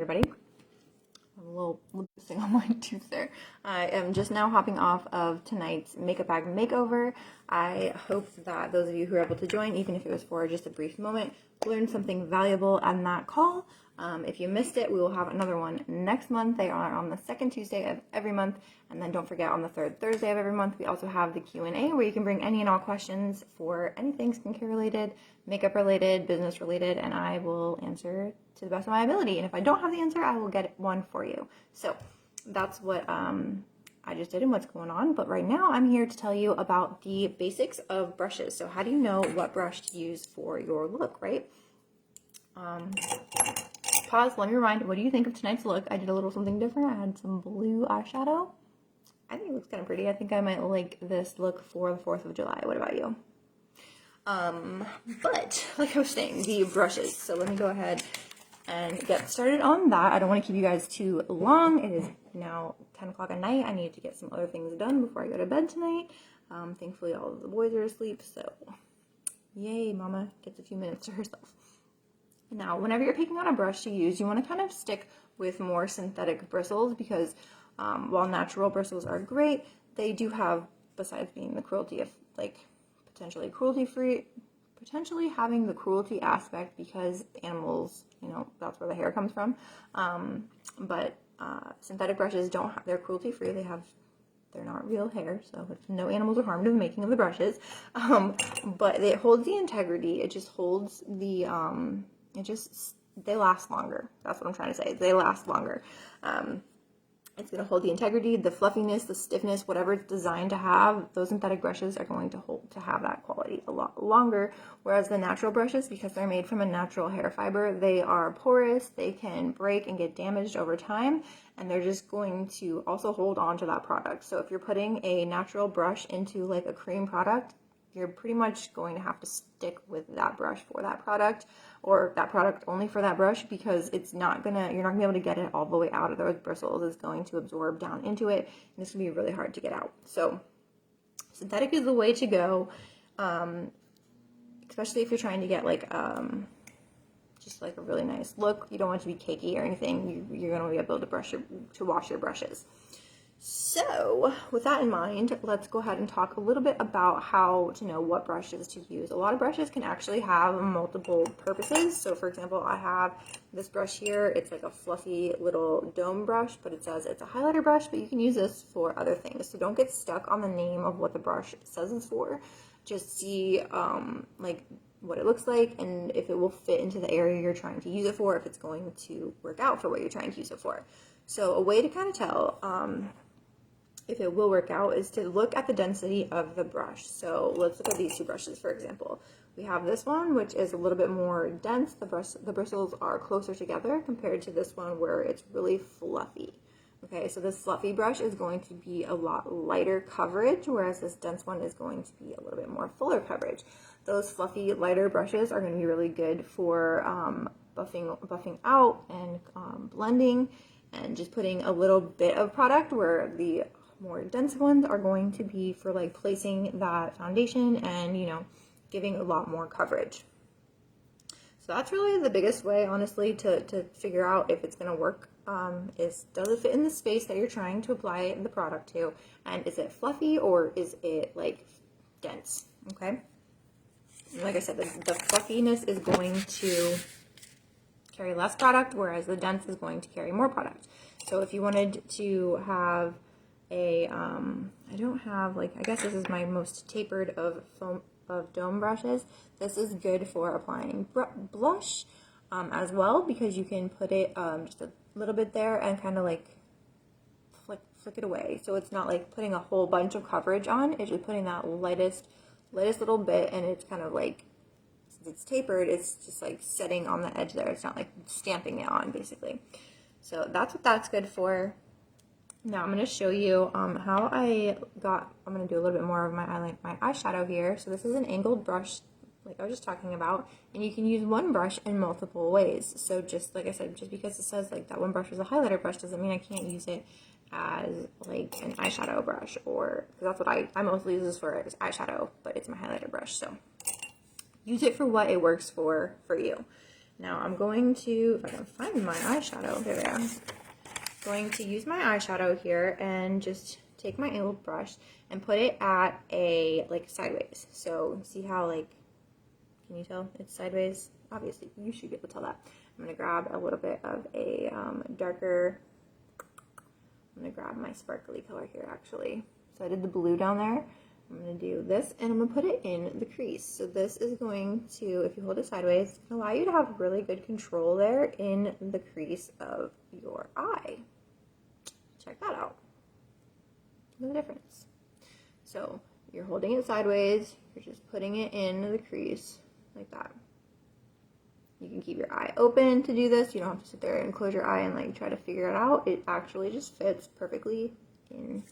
everybody. A little thing on my tooth there. I am just now hopping off of tonight's makeup bag makeover. I hope that those of you who are able to join, even if it was for just a brief moment, learned something valuable on that call. If you missed it, we will have another one next month. They are on the second Tuesday of every month. And then don't forget, on the third Thursday of every month, we also have the Q&A where you can bring any and all questions for anything skincare related, makeup related, business related, and I will answer to the best of my ability. And if I don't have the answer, I will get one for you. So that's what I just did and what's going on. But right now I'm here to tell you about the basics of brushes. So how do you know what brush to use for your look, right? Pause, let me rewind. What do you think of tonight's look? I did a little something different. I had some blue eyeshadow. I think it looks kind of pretty. I think I might like this look for the 4th of July. What about you? But like I was saying, the brushes. So let me go ahead and get started on that. I don't want to keep you guys too long. It is now 10 o'clock at night. I need to get some other things done before I go to bed tonight. Thankfully all of the boys are asleep, so yay, mama gets a few minutes to herself. Now, whenever you're picking out a brush to use, you want to kind of stick with more synthetic bristles because while natural bristles are great, they do have, besides being the cruelty of like potentially cruelty-free, potentially having the cruelty aspect because animals, you know, that's where the hair comes from. But synthetic brushes don't have, they're cruelty-free. They're not real hair, so no animals are harmed in the making of the brushes. But it holds the integrity. It just holds the, they last longer. That's what I'm trying to say. They last longer. It's going to hold the integrity, the fluffiness, the stiffness, whatever it's designed to have. Those synthetic brushes are going to have that quality a lot longer. Whereas the natural brushes, because they're made from a natural hair fiber, they are porous, they can break and get damaged over time, and they're just going to also hold on to that product. So if you're putting a natural brush into like a cream product, you're pretty much going to have to stick with that brush for that product, or that product only for that brush, because you're not gonna be able to get it all the way out of those bristles. It's going to absorb down into it, and it's gonna be really hard to get out. So synthetic is the way to go, especially if you're trying to get like just like a really nice look. You don't want it to be cakey or anything. You're gonna be able to wash your brushes. So with that in mind, let's go ahead and talk a little bit about how to know what brushes to use. A lot of brushes can actually have multiple purposes. So for example, I have this brush here. It's like a fluffy little dome brush, but it says it's a highlighter brush, but you can use this for other things. So don't get stuck on the name of what the brush says it's for. Just see like what it looks like and if it will fit into the area you're trying to use it for, if it's going to work out for what you're trying to use it for. So a way to kind of tell if it will work out is to look at the density of the brush. So let's look at these two brushes, for example. We have this one, which is a little bit more dense. The bristles are closer together compared to this one where it's really fluffy. Okay, so this fluffy brush is going to be a lot lighter coverage, whereas this dense one is going to be a little bit more fuller coverage. Those fluffy, lighter brushes are going to be really good for buffing out and blending and just putting a little bit of product, where the more dense ones are going to be for like placing that foundation and, you know, giving a lot more coverage. So that's really the biggest way, honestly, to figure out if it's going to work, is does it fit in the space that you're trying to apply the product to, and is it fluffy or is it like dense? Okay, and like I said, the fluffiness is going to carry less product, whereas the dense is going to carry more product. So if you wanted to have a I don't have, like, I guess this is my most tapered of dome brushes. This is good for applying blush as well, because you can put it just a little bit there and kind of like flick it away. So it's not like putting a whole bunch of coverage on, it's just putting that lightest little bit, and it's kind of like, since it's tapered, it's just like setting on the edge there. It's not like stamping it on, basically. So that's what that's good for. Now I'm going to show you how I'm going to do a little bit more of my eyeshadow here. So this is an angled brush, like I was just talking about, and you can use one brush in multiple ways. So just like I said, just because it says like that one brush is a highlighter brush doesn't mean I can't use it as like an eyeshadow brush, or, because that's what I mostly use this for, is eyeshadow, but it's my highlighter brush. So use it for what it works for you. Now I'm going to, if I can find my eyeshadow, there we are. Going to use my eyeshadow here and just take my angled brush and put it at a, like, sideways. So see how, like, can you tell it's sideways? Obviously, you should be able to tell that. I'm going to grab a little bit of a darker, I'm going to grab my sparkly color here, actually. So I did the blue down there. I'm going to do this, and I'm going to put it in the crease. So this is going to, if you hold it sideways, allow you to have really good control there in the crease of your eye. Check that out. Look at the difference. So you're holding it sideways, you're just putting it in the crease like that. You can keep your eye open to do this. You don't have to sit there and close your eye and like try to figure it out. It actually just fits perfectly in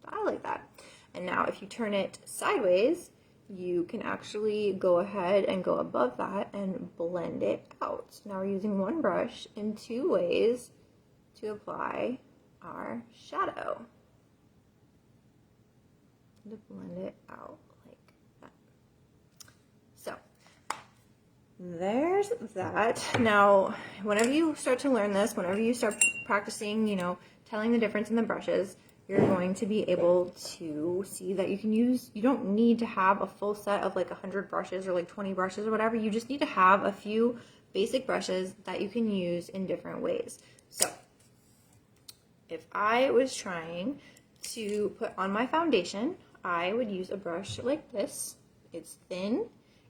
the eye like that. And now if you turn it sideways, you can actually go ahead and go above that and blend it out. Now we're using one brush in two ways to apply our shadow. To blend it out like that. So there's that. Now, whenever you start to learn this, whenever you start practicing, you know, telling the difference in the brushes, you're going to be able to see that you can use, you don't need to have a full set of like 100 brushes or like 20 brushes or whatever. You just need to have a few basic brushes that you can use in different ways. So if I was trying to put on my foundation, I would use a brush like this. It's thin,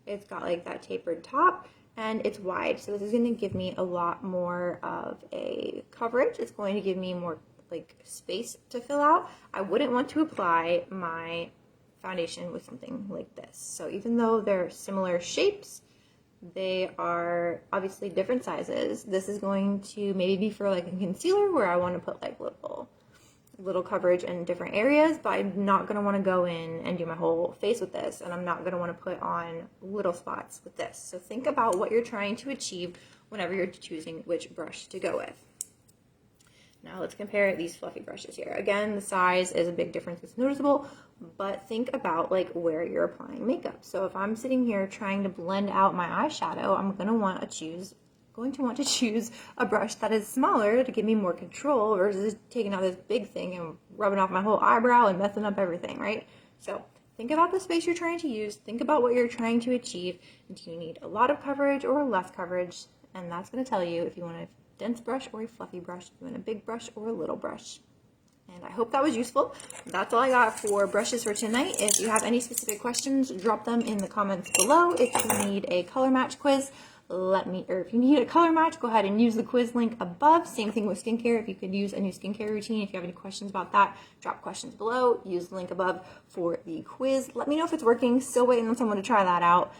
it's got like that tapered top, and it's wide. So this is going to give me a lot more of a coverage. It's going to give me more like space to fill out. I wouldn't want to apply my foundation with something like this. So even though they're similar shapes, they are obviously different sizes. This is going to maybe be for like a concealer where I want to put like little coverage in different areas, but I'm not going to want to go in and do my whole face with this, and I'm not going to want to put on little spots with this. So think about what you're trying to achieve whenever you're choosing which brush to go with. Now let's compare these fluffy brushes here. Again, the size is a big difference, it's noticeable, but think about like where you're applying makeup. So if I'm sitting here trying to blend out my eyeshadow, I'm going to want to choose a brush that is smaller to give me more control versus taking out this big thing and rubbing off my whole eyebrow and messing up everything, right? So think about the space you're trying to use, think about what you're trying to achieve. Do you need a lot of coverage or less coverage? And that's going to tell you if you want a dense brush or a fluffy brush, if you want a big brush or a little brush. And I hope that was useful. That's all I got for brushes for tonight. If you have any specific questions, drop them in the comments below. If you need a color match quiz, if you need a color match, go ahead and use the quiz link above. Same thing with skincare. If you could use a new skincare routine, if you have any questions about that, drop questions below. Use the link above for the quiz. Let me know if it's working. Still waiting on someone to try that out.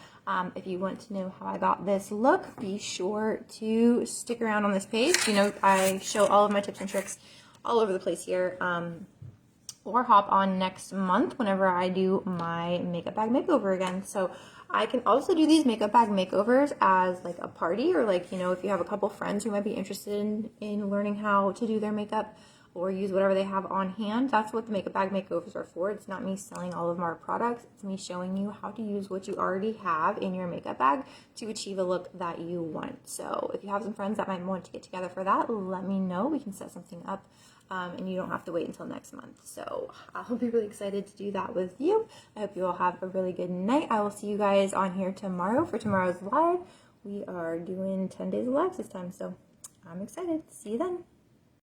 If you want to know how I got this look, be sure to stick around on this page. You know, I show all of my tips and tricks all over the place here. Or hop on next month whenever I do my makeup bag makeover again. So I can also do these makeup bag makeovers as like a party, or like, you know, if you have a couple friends who might be interested in learning how to do their makeup or use whatever they have on hand. That's what the makeup bag makeovers are for. It's not me selling all of my products. It's me showing you how to use what you already have in your makeup bag to achieve a look that you want. So if you have some friends that might want to get together for that, let me know. We can set something up. And you don't have to wait until next month. So I'll be really excited to do that with you. I hope you all have a really good night. I will see you guys on here tomorrow for tomorrow's live. We are doing 10 days of lives this time, so I'm excited. See you then.